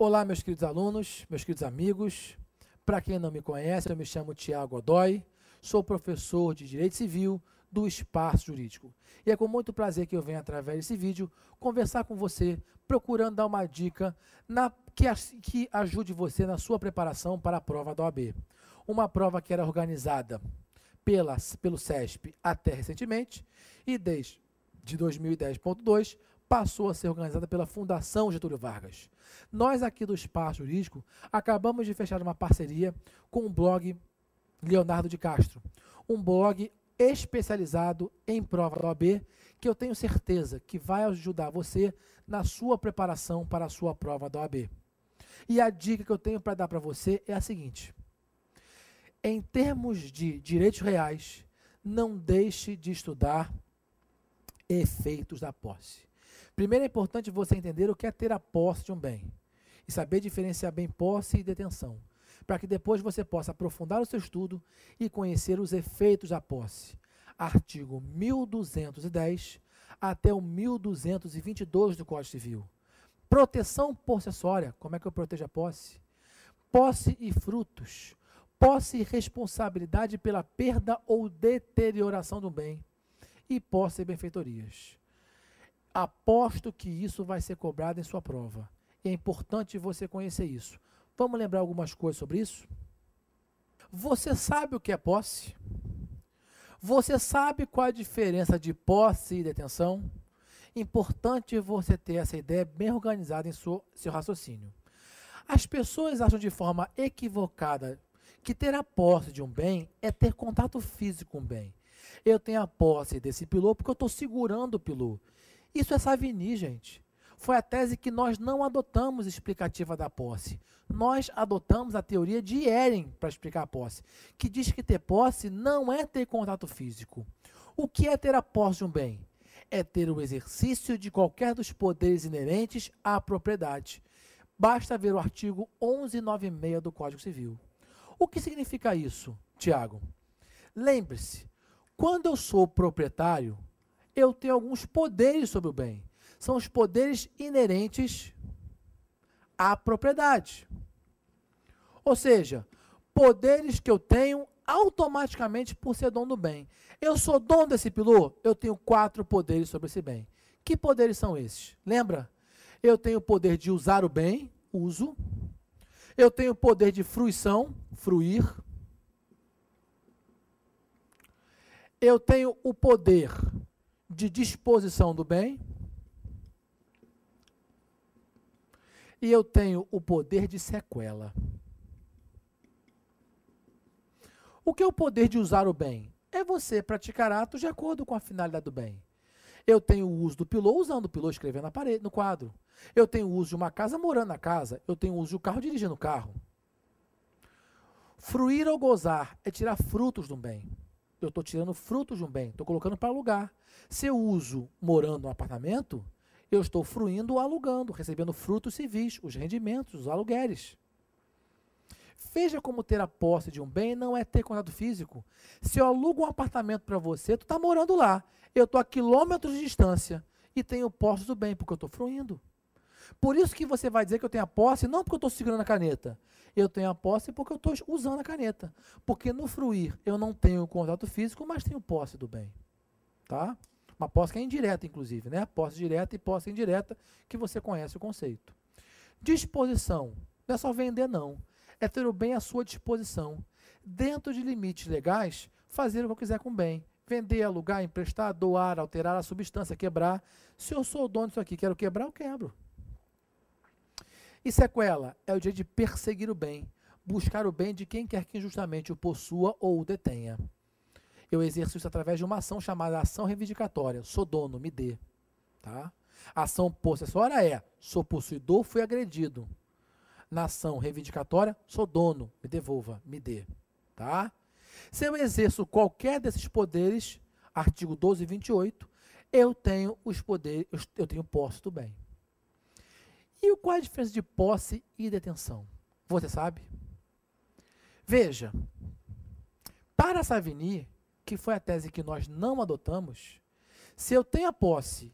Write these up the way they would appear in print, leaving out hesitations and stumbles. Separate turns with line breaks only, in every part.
Olá, meus queridos alunos, meus queridos amigos. Para quem não me conhece, eu me chamo Tiago Godoy, sou professor de Direito Civil do Espaço Jurídico. E é com muito prazer que eu venho, através desse vídeo, conversar com você, procurando dar uma dica que ajude você na sua preparação para a prova da OAB. Uma prova que era organizada pelo CESP até recentemente e desde 2010.2 passou a ser organizada pela Fundação Getúlio Vargas. Nós aqui do Espaço Jurídico acabamos de fechar uma parceria com o blog Leonardo de Castro, um blog especializado em prova da OAB, que eu tenho certeza que vai ajudar você na sua preparação para a sua prova da OAB. E a dica que eu tenho para dar para você é a seguinte: em termos de direitos reais, não deixe de estudar efeitos da posse. Primeiro é importante você entender o que é ter a posse de um bem e saber diferenciar bem posse e detenção, para que depois você possa aprofundar o seu estudo e conhecer os efeitos da posse. Artigo 1210 até o 1222 do Código Civil. Proteção possessória, como é que eu protejo a posse? Posse e frutos. Posse e responsabilidade pela perda ou deterioração do bem. E posse e benfeitorias. Aposto que isso vai ser cobrado em sua prova. E é importante você conhecer isso. Vamos lembrar algumas coisas sobre isso? Você sabe o que é posse? Você sabe qual a diferença de posse e detenção? Importante você ter essa ideia bem organizada em seu raciocínio. As pessoas acham de forma equivocada que ter a posse de um bem é ter contato físico com o bem. Eu tenho a posse desse pilô porque eu estou segurando o pilô. Isso é Savigny, gente. Foi a tese que nós não adotamos explicativa da posse. Nós adotamos a teoria de Ehring para explicar a posse, que diz que ter posse não é ter contato físico. O que é ter a posse de um bem? É ter o exercício de qualquer dos poderes inerentes à propriedade. Basta ver o artigo 1196 do Código Civil. O que significa isso, Tiago? Lembre-se, quando eu sou proprietário, eu tenho alguns poderes sobre o bem. São os poderes inerentes à propriedade. Ou seja, poderes que eu tenho automaticamente por ser dono do bem. Eu sou dono desse pilô, eu tenho 4 poderes sobre esse bem. Que poderes são esses? Lembra? Eu tenho o poder de usar o bem, uso. Eu tenho o poder de fruição, fruir. Eu tenho o poder de disposição do bem. E eu tenho o poder de sequela. O que é o poder de usar o bem? É você praticar atos de acordo com a finalidade do bem. Eu tenho o uso do pilô, usando o pilô, escrevendo na parede, no quadro. Eu tenho o uso de uma casa, morando na casa. Eu tenho o uso do carro, dirigindo o carro. Fruir ou gozar é tirar frutos de um bem. Eu estou tirando frutos de um bem, estou colocando para alugar. Se eu uso morando no apartamento, eu estou fruindo ou alugando, recebendo frutos civis, os rendimentos, os aluguéis. Veja como ter a posse de um bem não é ter contato físico. Se eu alugo um apartamento para você, tu está morando lá. Eu estou a quilômetros de distância e tenho posse do bem, porque eu estou fruindo. Por isso que você vai dizer que eu tenho a posse, não porque eu estou segurando a caneta. Eu tenho a posse porque eu estou usando a caneta. Porque no fruir eu não tenho contato físico, mas tenho posse do bem. Tá? Uma posse que é indireta, inclusive, né? Posse direta e posse indireta, que você conhece o conceito. Disposição. Não é só vender, não. É ter o bem à sua disposição. Dentro de limites legais, fazer o que eu quiser com o bem. Vender, alugar, emprestar, doar, alterar a substância, quebrar. Se eu sou o dono disso aqui, quero quebrar, eu quebro. E sequela é o dia de perseguir o bem, buscar o bem de quem quer que injustamente o possua ou o detenha. Eu exerço isso através de uma ação chamada ação reivindicatória. Sou dono, me dê. Tá? A ação possessória é, sou possuidor, fui agredido. Na ação reivindicatória, sou dono, me devolva, me dê. Tá? Se eu exerço qualquer desses poderes, artigo 1228, eu tenho os poderes, eu tenho posse do bem. E qual é a diferença de posse e detenção? Você sabe? Veja, para Savigny, que foi a tese que nós não adotamos, se eu tenho a posse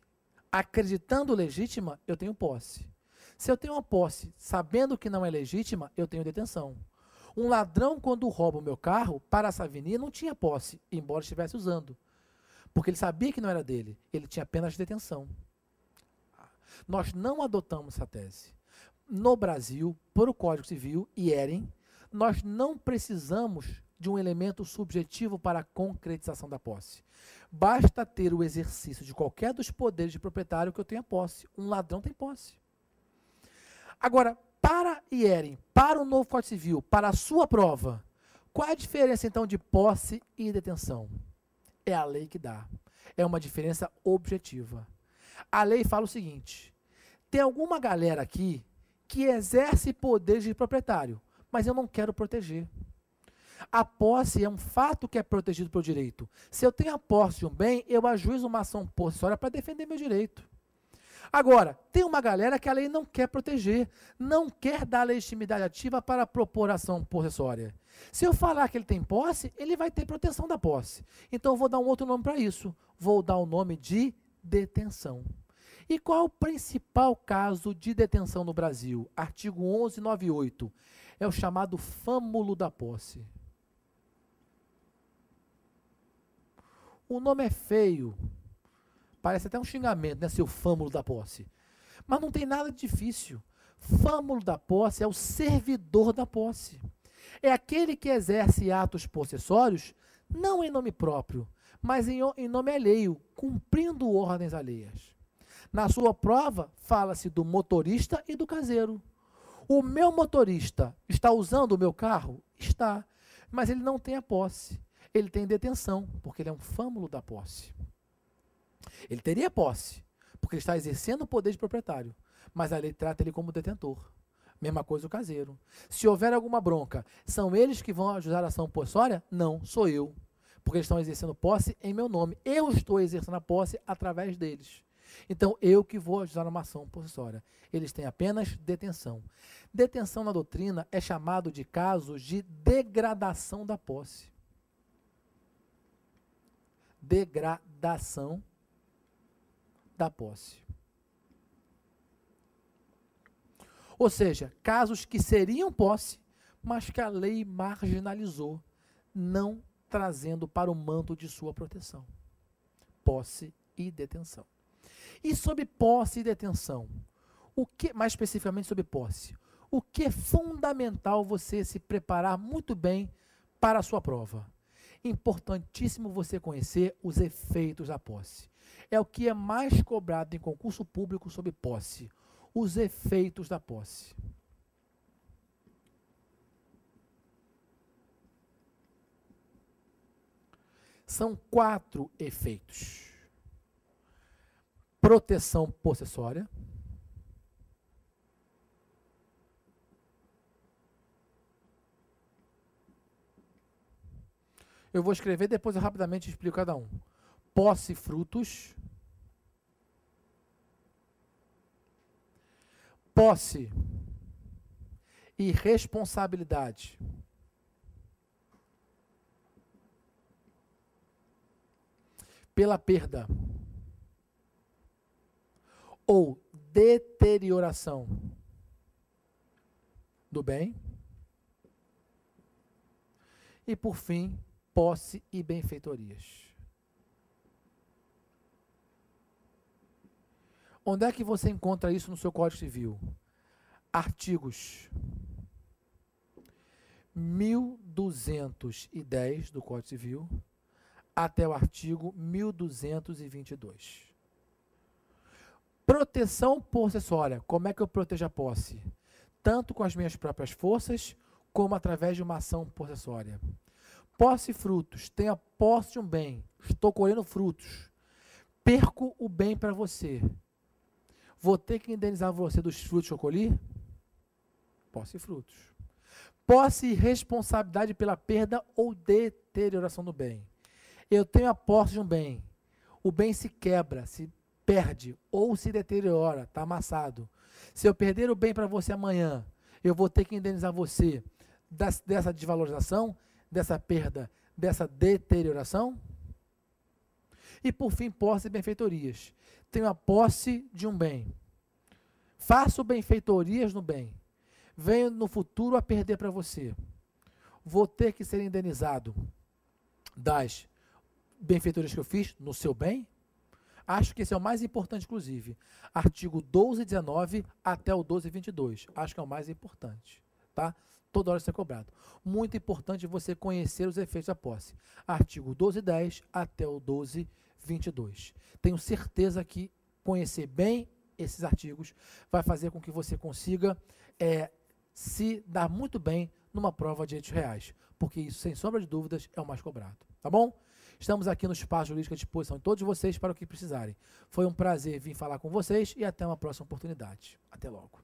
acreditando legítima, eu tenho posse. Se eu tenho uma posse sabendo que não é legítima, eu tenho detenção. Um ladrão, quando rouba o meu carro, para essa avenida, não tinha posse, embora estivesse usando. Porque ele sabia que não era dele, ele tinha apenas detenção. Nós não adotamos essa tese. No Brasil, por o Código Civil, IEREM, nós não precisamos de um elemento subjetivo para a concretização da posse. Basta ter o exercício de qualquer dos poderes de proprietário que eu tenha posse. Um ladrão tem posse. Agora, para IEREM, para o novo Código Civil, para a sua prova, qual é a diferença então de posse e detenção? É a lei que dá. É uma diferença objetiva. A lei fala o seguinte: tem alguma galera aqui que exerce poderes de proprietário, mas eu não quero proteger. A posse é um fato que é protegido pelo direito. Se eu tenho a posse de um bem, eu ajuizo uma ação possessória para defender meu direito. Agora, tem uma galera que a lei não quer proteger, não quer dar legitimidade ativa para propor ação possessória. Se eu falar que ele tem posse, ele vai ter proteção da posse. Então, eu vou dar um outro nome para isso. Vou dar o nome de detenção. E qual é o principal caso de detenção no Brasil? Artigo 1198. É o chamado fâmulo da posse. O nome é feio. Parece até um xingamento, né, seu fâmulo da posse. Mas não tem nada de difícil. Fâmulo da posse é o servidor da posse. É aquele que exerce atos possessórios, não em nome próprio, mas em nome alheio, cumprindo ordens alheias. Na sua prova, fala-se do motorista e do caseiro. O meu motorista está usando o meu carro? Está. Mas ele não tem a posse. Ele tem detenção, porque ele é um fâmulo da posse. Ele teria posse, porque ele está exercendo o poder de proprietário, mas a lei trata ele como detentor. Mesma coisa o caseiro. Se houver alguma bronca, são eles que vão ajudar a ação possessória? Não, sou eu, porque eles estão exercendo posse em meu nome. Eu estou exercendo a posse através deles. Então, eu que vou ajudar uma ação possessória. Eles têm apenas detenção. Detenção na doutrina é chamado de casos de degradação da posse. Degradação da posse. Ou seja, casos que seriam posse, mas que a lei marginalizou, não trazendo para o manto de sua proteção. Posse e detenção. E sobre posse e detenção, mais especificamente sobre posse, o que é fundamental você se preparar muito bem para a sua prova? Importantíssimo você conhecer os efeitos da posse. É o que é mais cobrado em concurso público sobre posse. Os efeitos da posse. São 4 efeitos. Proteção possessória. Eu vou escrever, depois eu rapidamente explico cada um. Posse frutos. Posse e responsabilidade. Pela perda ou deterioração do bem. E, por fim, posse e benfeitorias. Onde é que você encontra isso no seu Código Civil? Artigos 1210 do Código Civil até o artigo 1222. Proteção possessória. Como é que eu protejo a posse? Tanto com as minhas próprias forças, como através de uma ação possessória. Posse e frutos. Tenho a posse de um bem. Estou colhendo frutos. Perco o bem para você. Vou ter que indenizar você dos frutos que eu colhi? Posse e frutos. Posse e responsabilidade pela perda ou deterioração do bem. Eu tenho a posse de um bem. O bem se quebra, se perde ou se deteriora, está amassado. Se eu perder o bem para você amanhã, eu vou ter que indenizar você dessa desvalorização, dessa perda, dessa deterioração? E por fim, posse e benfeitorias. Tenho a posse de um bem. Faço benfeitorias no bem. Venho no futuro a perder para você. Vou ter que ser indenizado das benfeitorias que eu fiz no seu bem? Acho que esse é o mais importante, inclusive. Artigo 12:19 até o 12:22. Acho que é o mais importante, tá? Toda hora ser cobrado. Muito importante você conhecer os efeitos da posse. Artigo 12:10 até o 12:22. Tenho certeza que conhecer bem esses artigos vai fazer com que você consiga se dar muito bem numa prova de direitos reais, porque isso, sem sombra de dúvidas, é o mais cobrado, tá bom? Estamos aqui no Espaço Jurídico à disposição de todos vocês para o que precisarem. Foi um prazer vir falar com vocês e até uma próxima oportunidade. Até logo.